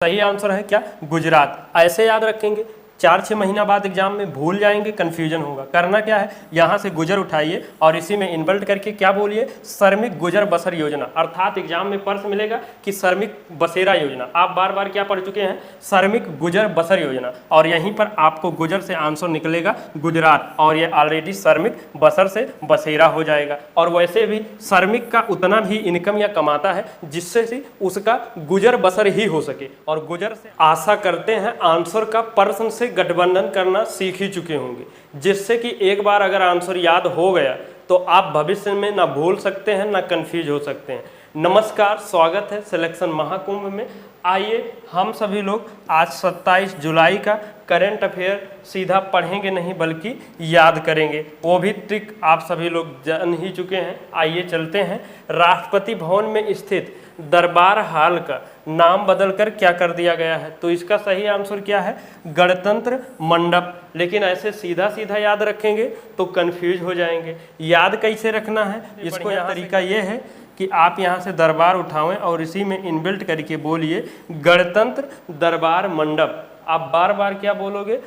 सही आंसर है क्या? गुजरात। ऐसे याद रखेंगे, 4-6 महीना बाद एग्जाम में भूल जाएंगे, कंफ्यूजन होगा। करना क्या है, यहाँ से गुजर उठाइए और इसी में इन्वर्ट करके क्या बोलिए, श्रमिक गुजर बसर योजना। अर्थात एग्जाम में प्रश्न मिलेगा कि श्रमिक बसेरा योजना। आप बार बार क्या पढ़ चुके हैं, श्रमिक गुजर बसर योजना, और यहीं पर आपको गुजर से आंसर निकलेगा गुजरात, और ये ऑलरेडी श्रमिक बसर से बसेरा हो जाएगा। और वैसे भी श्रमिक का उतना भी इनकम या कमाता है जिससे से उसका गुजर बसर ही हो सके, और गुजर से आशा करते हैं आंसर का प्रश्न से गठबंधन करना सीख ही चुके होंगे, जिससे कि एक बार अगर आंसर याद हो गया तो आप भविष्य में ना भूल सकते हैं ना कंफ्यूज हो सकते हैं। नमस्कार, स्वागत है सिलेक्शन महाकुंभ में। आइए हम सभी लोग आज 27 जुलाई का करंट अफेयर सीधा पढ़ेंगे नहीं बल्कि याद करेंगे, वो भी ट्रिक आप सभी लोग जान ही चुके हैं। आइए चलते हैं। राष्ट्रपति भवन में स्थित दरबार हाल का नाम बदलकर क्या कर दिया गया है? तो इसका सही आंसर क्या है, गणतंत्र मंडप। लेकिन ऐसे सीधा सीधा याद रखेंगे तो कंफ्यूज हो जाएंगे। याद कैसे रखना है, इसको यहाँ तरीका ये है कि आप यहाँ से दरबार उठाएं और इसी में इनबिल्ट करके बोलिए गणतंत्र दरबार मंडप। आप बार बार क्या बोलोगे,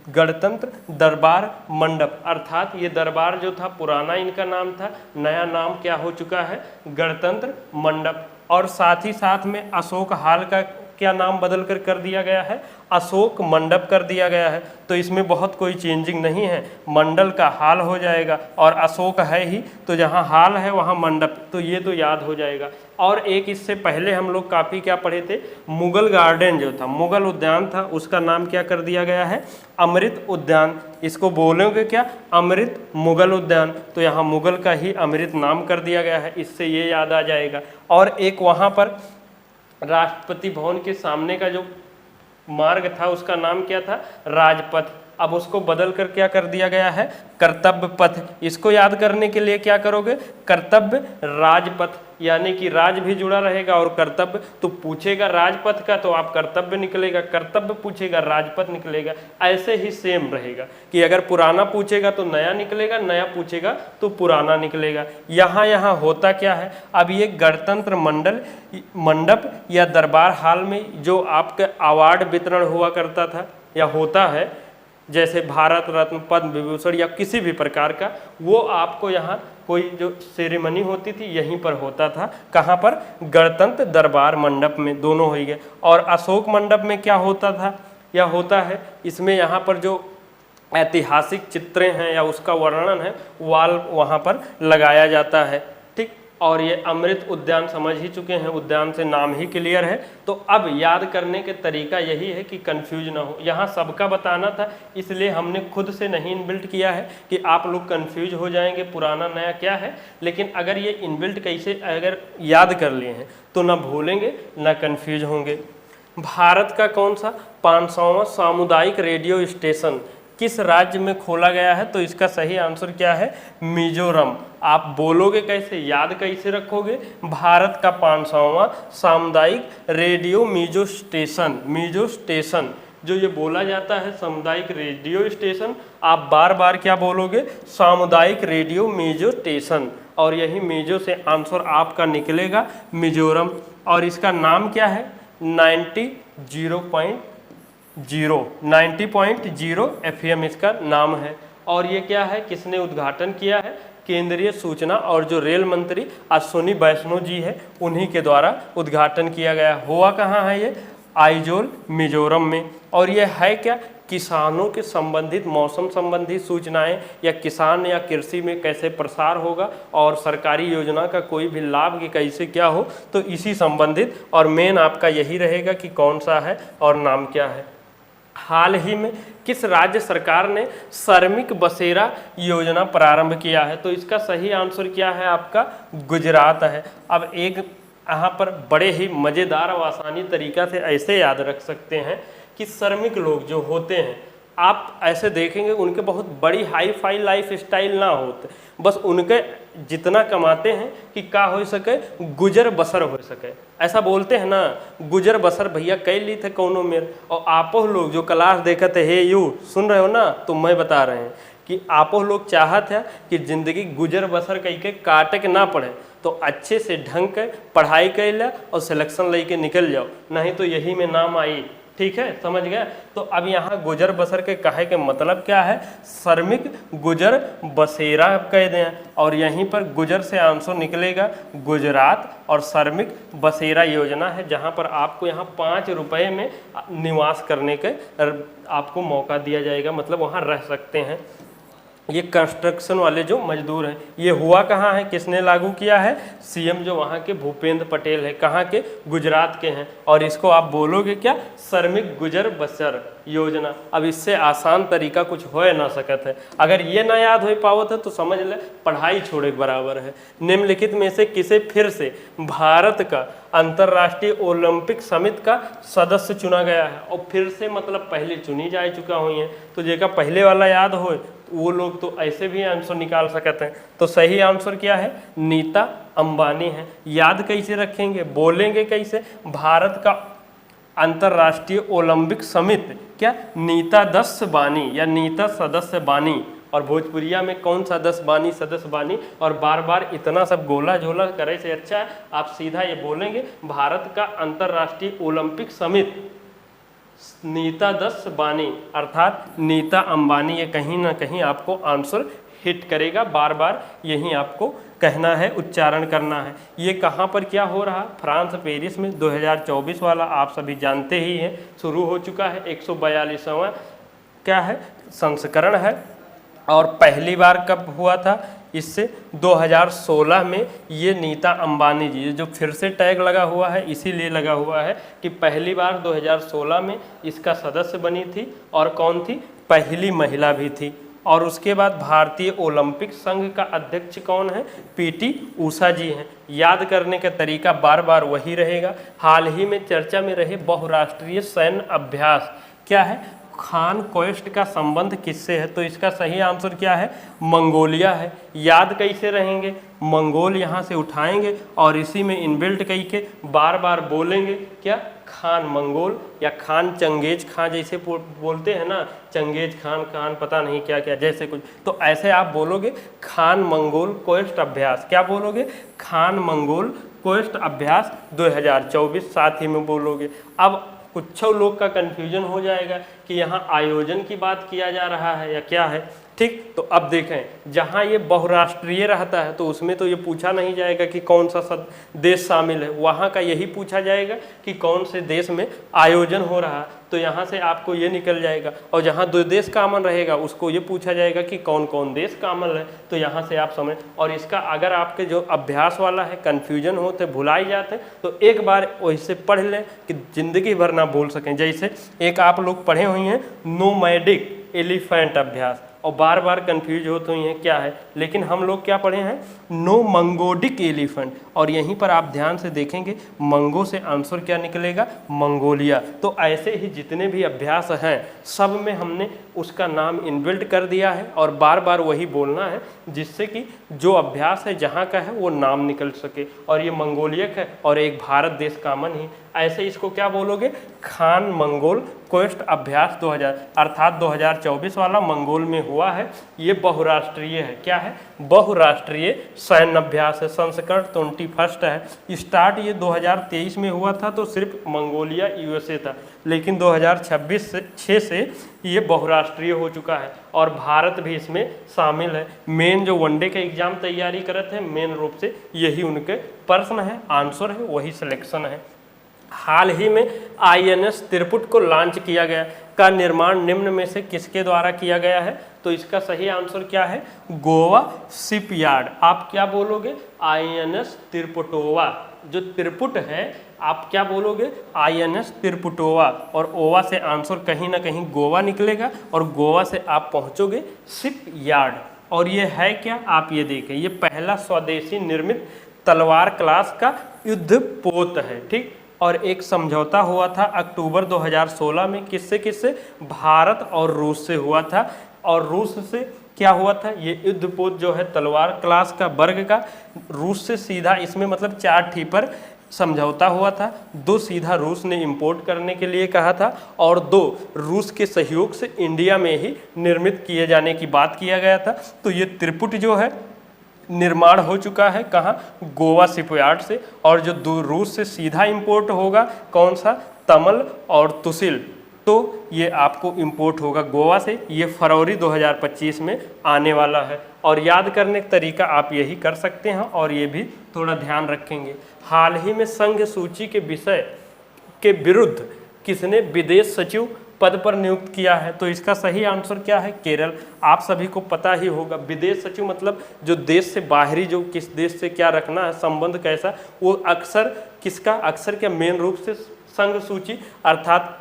गणतंत्र दरबार मंडप। अर्थात ये दरबार जो था पुराना इनका नाम था, नया नाम क्या हो चुका है, गणतंत्र मंडप। और साथ ही साथ में अशोक हाल का क्या नाम बदल कर दिया गया है, अशोक मंडप कर दिया गया है। तो इसमें बहुत कोई चेंजिंग नहीं है, मंडल का हाल हो जाएगा और अशोक है ही, तो जहाँ हाल है वहाँ मंडप, तो ये तो याद हो जाएगा। और एक इससे पहले हम लोग काफ़ी क्या पढ़े थे, मुगल गार्डन जो था, मुगल उद्यान था, उसका नाम क्या कर दिया गया है, अमृत उद्यान। इसको बोलोगे क्या, अमृत मुगल उद्यान, तो यहाँ मुगल का ही अमृत नाम कर दिया गया है, इससे ये याद आ जाएगा। और एक वहाँ पर राष्ट्रपति भवन के सामने का जो मार्ग था उसका नाम क्या था, राजपथ। अब उसको बदल कर क्या कर दिया गया है, कर्तव्य पथ। इसको याद करने के लिए क्या करोगे, कर्तव्य राजपथ, यानी कि राज भी जुड़ा रहेगा और कर्तव्य। तो पूछेगा राजपथ का तो आप कर्तव्य निकलेगा, कर्तव्य पूछेगा राजपथ निकलेगा। ऐसे ही सेम रहेगा कि अगर पुराना पूछेगा तो नया निकलेगा, नया पूछेगा तो पुराना निकलेगा। यहाँ होता क्या है, अब ये गणतंत्र मंडप या दरबार हाल में जो आपका अवार्ड वितरण हुआ करता था या होता है, जैसे भारत रत्न, पद्म विभूषण या किसी भी प्रकार का, वो आपको यहाँ कोई जो सेरेमनी होती थी यहीं पर होता था। कहाँ पर, गणतंत्र दरबार मंडप में, दोनों हो गए। और अशोक मंडप में क्या होता था या होता है, इसमें यहाँ पर जो ऐतिहासिक चित्रें हैं या उसका वर्णन है वाल वहाँ पर लगाया जाता है, ठीक। और ये अमृत उद्यान समझ ही चुके हैं, उद्यान से नाम ही क्लियर है। तो अब याद करने के तरीका यही है कि कंफ्यूज ना हो। यहाँ सबका बताना था, इसलिए हमने खुद से नहीं इनबिल्ट किया है कि आप लोग कंफ्यूज हो जाएंगे पुराना नया क्या है। लेकिन अगर ये इनबिल्ट कैसे अगर याद कर लिए हैं तो ना भूलेंगे ना कंफ्यूज होंगे। भारत का कौन सा 500वां सामुदायिक रेडियो स्टेशन किस राज्य में खोला गया है? तो इसका सही आंसर क्या है, मिजोरम। आप बोलोगे कैसे, याद कैसे रखोगे, भारत का 500वां सामुदायिक रेडियो मिजो स्टेशन जो ये बोला जाता है सामुदायिक रेडियो स्टेशन, आप बार बार क्या बोलोगे, सामुदायिक रेडियो मिजो स्टेशन। और यही मिजो से आंसर आपका निकलेगा मिजोरम। और इसका नाम क्या है, 90.0 FM इसका नाम है। और ये क्या है, किसने उद्घाटन किया है, केंद्रीय सूचना और जो रेल मंत्री अश्विनी वैष्णव जी है उन्हीं के द्वारा उद्घाटन किया गया। हुआ कहाँ है ये, आइजोल मिजोरम में। और ये है क्या, किसानों के संबंधित मौसम संबंधी सूचनाएं या किसान या कृषि में कैसे प्रसार होगा और सरकारी योजना का कोई भी लाभ कि कैसे क्या हो, तो इसी संबंधित। और मेन आपका यही रहेगा कि कौन सा है और नाम क्या है। हाल ही में किस राज्य सरकार ने श्रमिक बसेरा योजना प्रारंभ किया है? तो इसका सही आंसर क्या है आपका, गुजरात है। अब एक यहाँ पर बड़े ही मज़ेदार और आसानी तरीका से ऐसे याद रख सकते हैं कि श्रमिक लोग जो होते हैं, आप ऐसे देखेंगे उनके बहुत बड़ी हाई फाई लाइफ स्टाइल ना होते, बस उनके जितना कमाते हैं कि का हो सके, गुजर बसर हो सके। ऐसा बोलते हैं ना, गुजर बसर भैया कई ली थे कौनों में। और आप लोग जो क्लास देखते हे यू सुन रहे हो ना, तो मैं बता रहे हैं कि आपो लोग चाहत है कि ज़िंदगी गुजर बसर कई के काटे के ना पड़े, तो अच्छे से ढंग के पढ़ाई कर ले और सिलेक्शन लेके निकल जाओ, नहीं तो यही में नाम आई। ठीक है, समझ गए। तो अब यहाँ गुजर बसर के कहे के मतलब क्या है, श्रमिक गुजर बसेरा कह दें, और यहीं पर गुजर से आंसर निकलेगा गुजरात, और श्रमिक बसेरा योजना है जहाँ पर आपको यहाँ 5 रुपये में निवास करने के आपको मौका दिया जाएगा, मतलब वहाँ रह सकते हैं। ये कंस्ट्रक्शन वाले जो मजदूर हैं, ये हुआ कहाँ है, किसने लागू किया है, सीएम जो वहाँ के भूपेंद्र पटेल है, कहाँ के, गुजरात के हैं। और इसको आप बोलोगे क्या, श्रमिक गुजर बसर योजना। अब इससे आसान तरीका कुछ हो ना सकत है। अगर ये ना याद हो पावत है तो समझ ले पढ़ाई छोड़े के बराबर है। निम्नलिखित में से किसे फिर से भारत का अंतर्राष्ट्रीय ओलंपिक समिति का सदस्य चुना गया है, और फिर से मतलब पहले चुनी जा चुका हुई है, तो जेका पहले वाला याद हो वो लोग तो ऐसे भी आंसर निकाल सकते हैं। तो सही आंसर क्या है, नीता अंबानी है। याद कैसे रखेंगे, बोलेंगे कैसे, भारत का अंतर्राष्ट्रीय ओलंपिक समिति क्या, नीता सदस्य बानी या नीता सदस्य बानी। और भोजपुरिया में कौन सदस्य बानी, सदस्य बानी, और बार बार इतना सब गोला झोला करे से अच्छा है आप सीधा ये बोलेंगे भारत का अंतर्राष्ट्रीय ओलंपिक समिति नीता दस बानी, अर्थात नीता अंबानी। ये कहीं ना कहीं आपको आंसर हिट करेगा, बार बार यही आपको कहना है, उच्चारण करना है। ये कहाँ पर क्या हो रहा, फ्रांस पेरिस में 2024 वाला आप सभी जानते ही हैं, शुरू हो चुका है। 142वां क्या है, संस्करण है। और पहली बार कब हुआ था, इससे 2016 में ये नीता अंबानी जी, जो फिर से टैग लगा हुआ है इसीलिए लगा हुआ है कि पहली बार 2016 में इसका सदस्य बनी थी, और कौन थी, पहली महिला भी थी। और उसके बाद भारतीय ओलंपिक संघ का अध्यक्ष कौन है, पीटी ऊषा जी हैं। याद करने का तरीका बार बार वही रहेगा। हाल ही में चर्चा में रहे बहुराष्ट्रीय सैन्य अभ्यास क्या है, खान क्वेस्ट का संबंध किससे है, तो इसका सही आंसर क्या है, मंगोलिया है। याद कैसे रहेंगे, मंगोल यहाँ से उठाएंगे और इसी में इनबिल्ट कई के बार बार बोलेंगे क्या, खान मंगोल या खान चंगेज खां, जैसे बोलते हैं ना, चंगेज खान, खान पता नहीं क्या क्या जैसे कुछ, तो ऐसे आप बोलोगे खान मंगोल क्वेस्ट अभ्यास। क्या बोलोगे, खान मंगोल क्वेस्ट अभ्यास 2024 साथ ही में बोलोगे। अब कुछ लोग का कन्फ्यूजन हो जाएगा कि यहाँ आयोजन की बात किया जा रहा है या क्या है। ठीक, तो अब देखें, जहाँ ये बहुराष्ट्रीय रहता है तो उसमें तो ये पूछा नहीं जाएगा कि कौन सा देश शामिल है, वहाँ का यही पूछा जाएगा कि कौन से देश में आयोजन हो रहा है, तो यहाँ से आपको ये निकल जाएगा। और जहाँ 2 देश कॉमन रहेगा उसको ये पूछा जाएगा कि कौन कौन देश कॉमन है, तो यहाँ से आप समझ। और इसका अगर आपके जो अभ्यास वाला है कन्फ्यूजन होते, भुलाई जाते, तो एक बार वैसे पढ़ लें कि ज़िंदगी भर ना भूल सकें। जैसे एक आप लोग पढ़े हुए हैं नोमैडिक एलिफेंट अभ्यास, और बार बार कंफ्यूज होते हुए हैं क्या है, लेकिन हम लोग क्या पढ़े हैं, नो मंगोडिक एलिफेंट। और यहीं पर आप ध्यान से देखेंगे मंगो से आंसर क्या निकलेगा, मंगोलिया। तो ऐसे ही जितने भी अभ्यास हैं सब में हमने उसका नाम इनबिल्ट कर दिया है, और बार बार वही बोलना है जिससे कि जो अभ्यास है जहाँ का है वो नाम निकल सके। और ये मंगोलियक है और एक भारत देश कॉमन ही, ऐसे इसको क्या बोलोगे, खान मंगोल क्वेस्ट अभ्यास 2000, अर्थात 2024 वाला मंगोल में हुआ है। ये बहुराष्ट्रीय है, क्या है, बहुराष्ट्रीय सैन्य अभ्यास है। संस्करण 21 है। स्टार्ट ये 2023 में हुआ था तो सिर्फ मंगोलिया यूएसए था, लेकिन 2026 से ये बहुराष्ट्रीय हो चुका है और भारत भी इसमें शामिल है। मेन जो वनडे का एग्जाम तैयारी करते हैं मेन रूप से यही उनके प्रश्न है, आंसर है, वही सिलेक्शन है। हाल ही में INS तिरपुट को लॉन्च किया गया, का निर्माण निम्न में से किसके द्वारा किया गया है, तो इसका सही आंसर क्या है, गोवा शिपयार्ड। आप क्या बोलोगे, INS तिरपुटोवा। जो तिरपुट है आप क्या बोलोगे, INS तिरपुटोवा, और ओवा से आंसर कहीं ना कहीं गोवा निकलेगा, और गोवा से आप पहुंचोगे शिपयार्ड। और ये है क्या, आप ये देखें, ये पहला स्वदेशी निर्मित तलवार क्लास का युद्धपोत है। ठीक, और एक समझौता हुआ था अक्टूबर 2016 में, किससे किससे, भारत और रूस से हुआ था। और रूस से क्या हुआ था, ये युद्धपोत जो है तलवार क्लास का वर्ग का, रूस से सीधा इसमें मतलब 4 ठी पर समझौता हुआ था, 2 सीधा रूस ने इंपोर्ट करने के लिए कहा था, और 2 रूस के सहयोग से इंडिया में ही निर्मित किए जाने की बात किया गया था। तो ये त्रिपुट जो है निर्माण हो चुका है कहाँ, गोवा शिपयार्ड से, और जो रूस से सीधा इंपोर्ट होगा कौन सा, तमल और तुसिल, तो ये आपको इंपोर्ट होगा गोवा से। ये फरवरी 2025 में आने वाला है। और याद करने का तरीका आप यही कर सकते हैं, और ये भी थोड़ा ध्यान रखेंगे। हाल ही में संघ सूची के विषय के विरुद्ध किसने विदेश सचिव पद पर नियुक्त किया है, तो इसका सही आंसर क्या है, केरल। आप सभी को पता ही होगा, विदेश सचिव मतलब जो देश से बाहरी, जो किस देश से क्या रखना है, संबंध कैसा, वो अक्सर किसका, अक्सर क्या, मेन रूप से संघ सूची अर्थात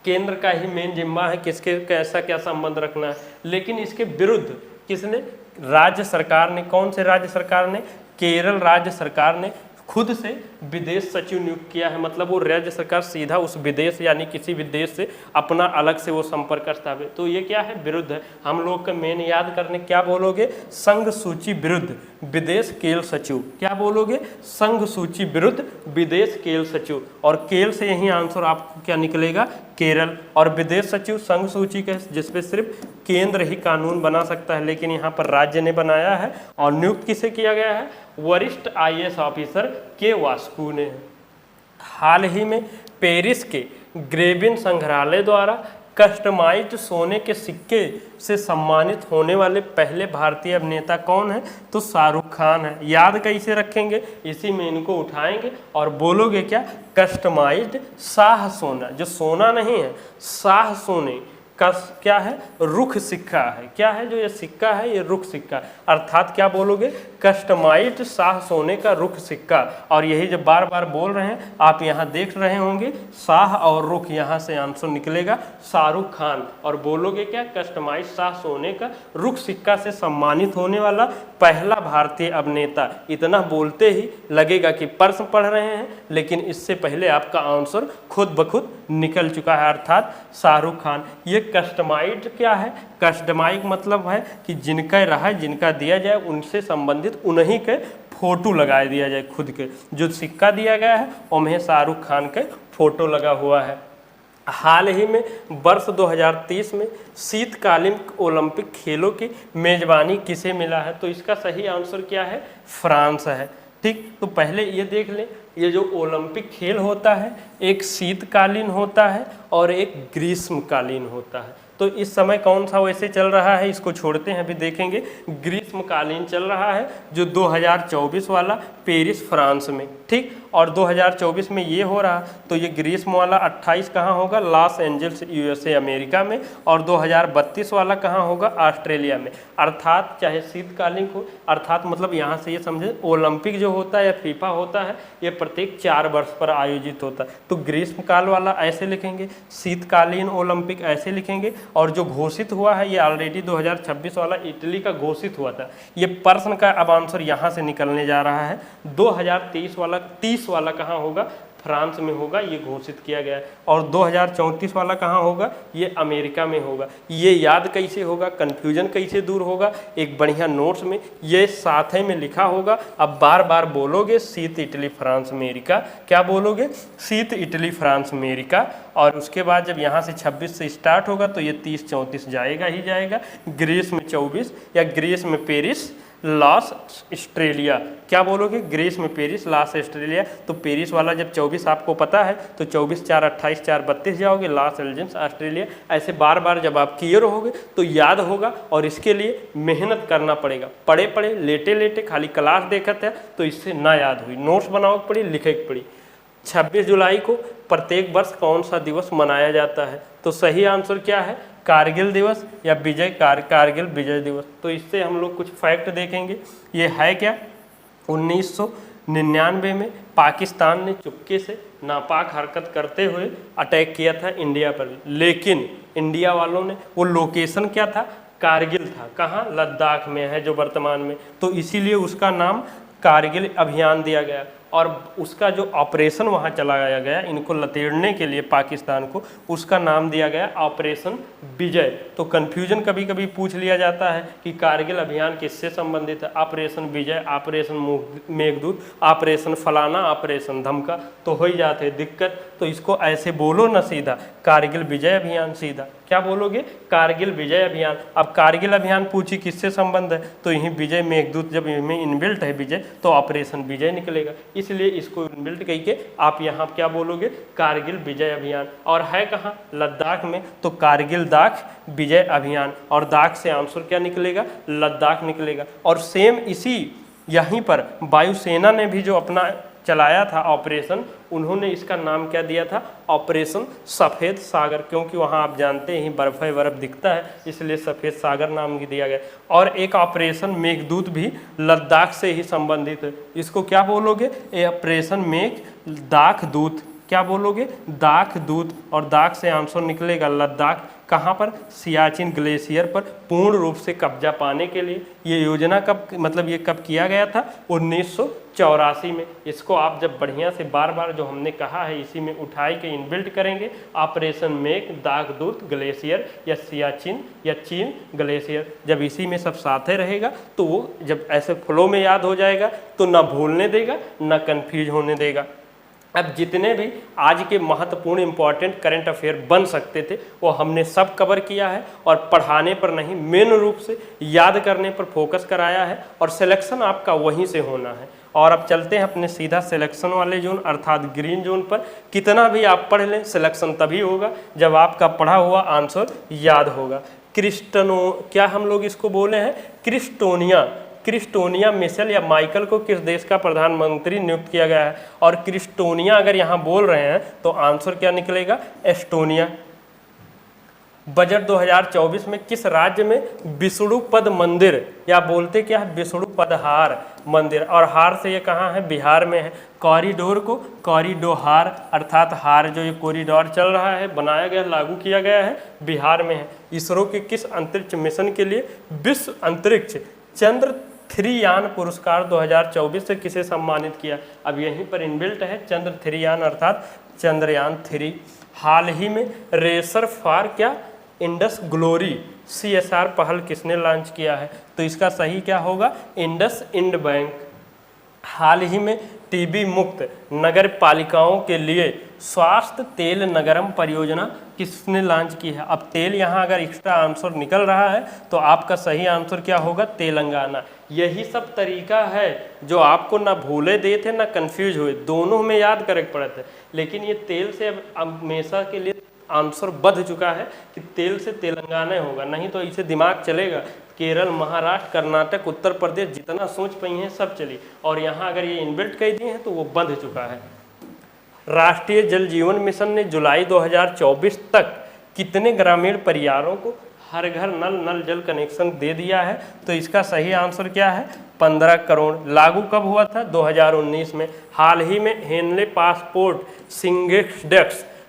केंद्र का ही मेन जिम्मा है किसके कैसा क्या संबंध रखना है। लेकिन इसके विरुद्ध किसने, राज्य सरकार ने, कौन से राज्य सरकार ने, केरल राज्य सरकार ने खुद से विदेश सचिव नियुक्त किया है। मतलब वो राज्य सरकार सीधा उस विदेश यानी किसी भी देश से अपना अलग से वो संपर्क स्थापित, तो ये क्या है, विरुद्ध है। हम लोग का मेन याद करने क्या बोलोगे, संघ सूची विरुद्ध विदेश केल सचिव, क्या बोलोगे, संघ सूची विरुद्ध विदेश केल सचिव, और केल से यही आंसर आपको क्या निकलेगा, केरल। और विदेश सचिव संघ सूची के जिसपे सिर्फ केंद्र ही कानून बना सकता है, लेकिन यहाँ पर राज्य ने बनाया है। और नियुक्त किसे किया गया है, वरिष्ठ IAS ऑफिसर के वास्को ने। हाल ही में पेरिस के ग्रेबिन संग्रहालय द्वारा कस्टमाइज्ड सोने के सिक्के से सम्मानित होने वाले पहले भारतीय अभिनेता कौन है, तो शाहरुख खान है। याद कैसे रखेंगे, इसी में इनको उठाएंगे और बोलोगे क्या, कस्टमाइज्ड शाह सोना, जो सोना नहीं है, शाह सोने का क्या है, रुख सिक्का है। क्या है जो ये सिक्का है, ये रुख सिक्का, अर्थात क्या बोलोगे, कस्टमाइज्ड शाह सोने का रुख सिक्का। और यही जब बार बार बोल रहे हैं, आप यहाँ देख रहे होंगे शाह और रुख, यहाँ से आंसर निकलेगा शाहरुख खान। और बोलोगे क्या, कस्टमाइज्ड शाह सोने का रुख सिक्का से सम्मानित होने वाला पहला भारतीय अभिनेता। इतना बोलते ही लगेगा कि प्रश्न पढ़ रहे हैं, लेकिन इससे पहले आपका आंसर खुद ब खुद निकल चुका है, अर्थात शाहरुख खान। ये कस्टमाइज्ड क्या है, कस्टमाइज मतलब है कि जिनका रहा, जिनका दिया जाए, उनसे संबंधित उन्हीं के फोटो लगा दिया जाए खुद के। जो सिक्का दिया गया है उनमें शाहरुख खान के फोटो लगा हुआ है। हाल ही में वर्ष 2030 में शीतकालीन ओलंपिक खेलों की मेजबानी किसे मिला है, तो इसका सही आंसर क्या है, फ्रांस है। ठीक, तो पहले ये देख लें, ये जो ओलंपिक खेल होता है एक शीतकालीन होता है और एक ग्रीष्मकालीन होता है। तो इस समय कौन सा वैसे चल रहा है, इसको छोड़ते हैं, अभी देखेंगे। ग्रीष्मकालीन चल रहा है जो 2024 वाला पेरिस फ्रांस में, ठीक। और 2024 में ये हो रहा, तो ये ग्रीष्म वाला 28 कहाँ होगा, लॉस एंजल्स USA अमेरिका में। और 2032 वाला कहाँ होगा, ऑस्ट्रेलिया में। अर्थात चाहे शीतकालीन हो, अर्थात मतलब यहाँ से ये समझे ओलंपिक जो होता है या फीफा होता है, ये प्रत्येक 4 वर्ष पर आयोजित होता है। तो ग्रीष्मकाल वाला ऐसे लिखेंगे, शीतकालीन ओलंपिक ऐसे लिखेंगे। और जो घोषित हुआ है ये ऑलरेडी 2026 वाला इटली का घोषित हुआ था। ये प्रश्न का अब आंसर यहाँ से निकलने जा रहा है। 2023 वाला 30 वाला कहाँ होगा, फ्रांस में होगा, ये घोषित किया गया है। और 2034 वाला कहाँ होगा, ये अमेरिका में होगा। ये याद कैसे होगा, कन्फ्यूजन कैसे दूर होगा, एक बढ़िया नोट्स में ये साथ में लिखा होगा। अब बार बार बोलोगे शीत इटली फ्रांस अमेरिका, क्या बोलोगे, शीत इटली फ्रांस अमेरिका। और उसके बाद जब यहाँ से 26 से स्टार्ट होगा तो ये 30-34 जाएगा ही जाएगा। ग्रीस में 24 या ग्रीस में पेरिस लॉस ऑस्ट्रेलिया, क्या बोलोगे, ग्रीस में पेरिस लॉस ऑस्ट्रेलिया। तो पेरिस वाला जब 24 आपको पता है तो 24 4 28 4 32 जाओगे, लॉस एंजल्स ऑस्ट्रेलिया। ऐसे बार बार जब आप क्लियर होगे तो याद होगा, और इसके लिए मेहनत करना पड़ेगा। पढ़े पढ़े लेटे लेटे खाली क्लास देखते हैं तो इससे ना याद हुई, नोट्स बनाओ पड़ी, लिखे पड़ी। 26 जुलाई को प्रत्येक वर्ष कौन सा दिवस मनाया जाता है, तो सही आंसर क्या है, कारगिल दिवस या कारगिल विजय दिवस। तो इससे हम लोग कुछ फैक्ट देखेंगे। ये है क्या, 1999 में पाकिस्तान ने चुपके से नापाक हरकत करते हुए अटैक किया था इंडिया पर, लेकिन इंडिया वालों ने, वो लोकेशन क्या था, कारगिल था। कहाँ, लद्दाख में है जो वर्तमान में, तो इसीलिए उसका नाम कारगिल अभियान दिया गया। और उसका जो ऑपरेशन वहाँ चलाया गया इनको लतेड़ने के लिए पाकिस्तान को, उसका नाम दिया गया ऑपरेशन विजय। तो कन्फ्यूजन कभी कभी पूछ लिया जाता है कि कारगिल अभियान किससे संबंधित है, ऑपरेशन विजय, ऑपरेशन मेघदूत, ऑपरेशन फलाना, ऑपरेशन धमका, तो हो ही जाते हैं दिक्कत। तो इसको ऐसे बोलो ना सीधा, कारगिल विजय अभियान, सीधा क्या बोलोगे, कारगिल विजय अभियान। अब कारगिल अभियान पूछी किससे संबंध है, तो यही विजय मेघदूत जब इनमें इनबिल्ट है विजय, तो ऑपरेशन विजय निकलेगा, इसलिए इसको इनबिल्ट कही के आप यहाँ क्या बोलोगे, कारगिल विजय अभियान। और है कहाँ, लद्दाख में, तो कारगिल दाख विजय अभियान, और दाख से आंसर क्या निकलेगा, लद्दाख निकलेगा। और सेम इसी यहीं पर वायुसेना ने भी जो अपना चलाया था ऑपरेशन, उन्होंने इसका नाम क्या दिया था, ऑपरेशन सफ़ेद सागर, क्योंकि वहाँ आप जानते हैं बर्फ़ ही बर्फ़ दिखता है, इसलिए सफ़ेद सागर नाम दिया गया। और एक ऑपरेशन मेघदूत भी लद्दाख से ही संबंधित है, इसको क्या बोलोगे, ये ऑपरेशन मेघदाख दूत, क्या बोलोगे, दाख दूत, और दाख से आंसर निकलेगा लद्दाख। कहाँ पर, सियाचिन ग्लेशियर पर पूर्ण रूप से कब्जा पाने के लिए। ये योजना कब, मतलब ये कब किया गया था, 1984 में। इसको आप जब बढ़िया से बार बार जो हमने कहा है इसी में उठाई के इनबिल्ट करेंगे, ऑपरेशन मेघ दाख दूत ग्लेशियर या सियाचिन या चीन ग्लेशियर, जब इसी में सब साथे रहेगा तो वो जब ऐसे फ्लो में याद हो जाएगा तो ना भूलने देगा ना कन्फ्यूज होने देगा। अब जितने भी आज के महत्वपूर्ण इंपॉर्टेंट करंट अफेयर बन सकते थे वो हमने सब कवर किया है, और पढ़ाने पर नहीं, मेन रूप से याद करने पर फोकस कराया है, और सिलेक्शन आपका वहीं से होना है। और अब चलते हैं अपने सीधा सिलेक्शन वाले जोन अर्थात ग्रीन जोन पर। कितना भी आप पढ़ लें, सिलेक्शन तभी होगा जब आपका पढ़ा हुआ आंसर याद होगा। क्या हम लोग इसको बोले हैं, क्रिस्टोनिया मिशेल या माइकल को किस देश का प्रधानमंत्री नियुक्त किया गया है, और क्रिस्टोनिया अगर यहाँ बोल रहे हैं तो आंसर क्या निकलेगा, एस्टोनिया। बजट 2024 में किस राज्य में विष्णुपद मंदिर, या बोलते क्या है, विष्णुपद हार मंदिर, और हार से ये कहाँ है, बिहार में है। कॉरिडोर को कॉरिडोहार अर्थात हार जो ये कॉरिडोर चल रहा है बनाया गया लागू किया गया है बिहार में है। इसरो के किस अंतरिक्ष मिशन के लिए विश्व अंतरिक्ष चंद्र 3 यान पुरस्कार 2024 से किसे सम्मानित किया, अब यहीं पर इनबिल्ट है चंद्र 3 यान अर्थात चंद्रयान 3। हाल ही में रेसर फॉर क्या इंडस ग्लोरी CSR पहल किसने लॉन्च किया है, तो इसका सही क्या होगा, इंडस इंड बैंक। हाल ही में टीबी मुक्त नगर पालिकाओं के लिए स्वास्थ्य तेल नगरम परियोजना किसने लॉन्च की है। अब तेल यहाँ अगर एक्स्ट्रा आंसर निकल रहा है तो आपका सही आंसर क्या होगा, तेलंगाना। यही सब तरीका है जो आपको ना भूले दे थे ना कंफ्यूज हुए, दोनों में याद करे पड़े थे, लेकिन ये तेल से अब हमेशा के लिए आंसर बध चुका है कि तेल से तेलंगाना होगा, नहीं तो इसे दिमाग चलेगा केरल महाराष्ट्र कर्नाटक उत्तर प्रदेश जितना सोच पाई हैं सब चली, और यहाँ अगर ये इनबिल्ट कर दिए हैं तो वो बंध चुका है। राष्ट्रीय जल जीवन मिशन ने जुलाई 2024 तक कितने ग्रामीण परिवारों को हर घर नल जल कनेक्शन दे दिया है, तो इसका सही आंसर क्या है, 15 करोड़। लागू कब हुआ था, 2019 में। हाल ही में हेनले पासपोर्ट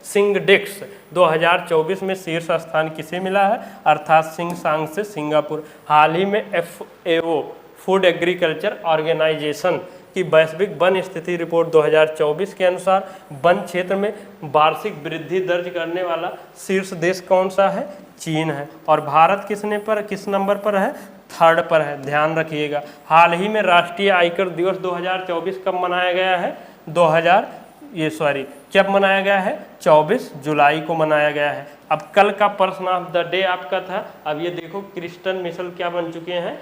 सिंगडेक्स 2024 में शीर्ष स्थान किसे मिला है, अर्थात सिंगसांग से सिंगापुर। हाल ही में FAO फूड एग्रीकल्चर ऑर्गेनाइजेशन की वैश्विक वन स्थिति रिपोर्ट 2024 के अनुसार वन क्षेत्र में वार्षिक वृद्धि दर्ज करने वाला शीर्ष देश कौन सा है, चीन है। और भारत किस नंबर पर है, 3rd पर है, ध्यान रखिएगा। हाल ही में राष्ट्रीय आयकर दिवस 2024 कब मनाया गया है, कब मनाया गया है, 24 जुलाई को मनाया गया है। अब कल का पर्सन ऑफ द डे आपका था, अब ये देखो क्रिस्टन मिशेल क्या बन चुके हैं,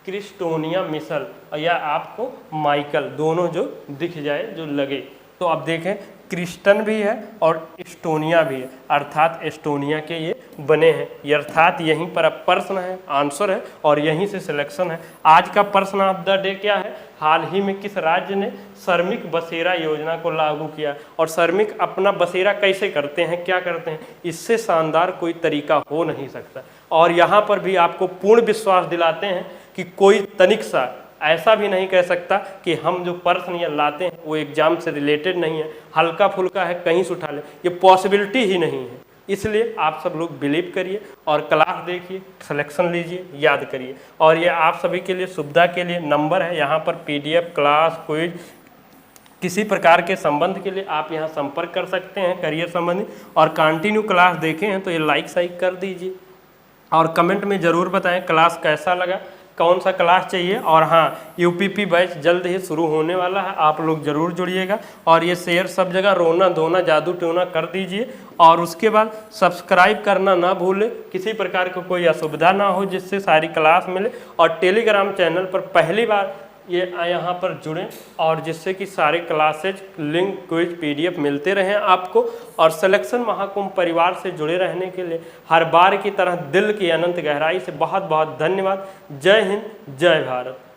क्रिस्टोनिया मिशेल, या आपको माइकल, दोनों जो दिख जाए जो लगे। तो अब देखें क्रिस्टन भी है और एस्टोनिया भी है, अर्थात एस्टोनिया के ये बने हैं, ये अर्थात यहीं पर अब प्रश्न है, आंसर है, और यहीं से सिलेक्शन है। आज का प्रश्न ऑफ द डे क्या है, हाल ही में किस राज्य ने श्रमिक बसेरा योजना को लागू किया, और श्रमिक अपना बसेरा कैसे करते हैं, क्या करते हैं, इससे शानदार कोई तरीका हो नहीं सकता। और यहाँ पर भी आपको पूर्ण विश्वास दिलाते हैं कि कोई तनिक सा ऐसा भी नहीं कह सकता कि हम जो प्रश्न या लाते हैं वो एग्जाम से रिलेटेड नहीं है, हल्का फुल्का है, कहीं से उठा ले, ये पॉसिबिलिटी ही नहीं है। इसलिए आप सब लोग बिलीव करिए और क्लास देखिए, सिलेक्शन लीजिए, याद करिए। और ये आप सभी के लिए सुविधा के लिए नंबर है यहाँ पर, PDF क्लास क्विज किसी प्रकार के संबंध के लिए आप यहाँ संपर्क कर सकते हैं करियर संबंधी। और कंटिन्यू क्लास देखे हैं तो ये लाइक साइक कर दीजिए और कमेंट में ज़रूर बताएं क्लास कैसा लगा, कौन सा क्लास चाहिए। और हाँ, यूपीपी बैच जल्द ही शुरू होने वाला है, आप लोग ज़रूर जुड़िएगा। और ये शेयर सब जगह रोना धोना जादू टोना कर दीजिए। और उसके बाद सब्सक्राइब करना ना भूलें, किसी प्रकार की कोई असुविधा ना हो जिससे सारी क्लास मिले। और टेलीग्राम चैनल पर पहली बार ये यहाँ पर जुड़ें और जिससे कि सारे क्लासेज लिंक क्विज PDF मिलते रहें आपको। और सिलेक्शन महाकुंभ परिवार से जुड़े रहने के लिए हर बार की तरह दिल की अनंत गहराई से बहुत बहुत धन्यवाद। जय हिंद, जय भारत।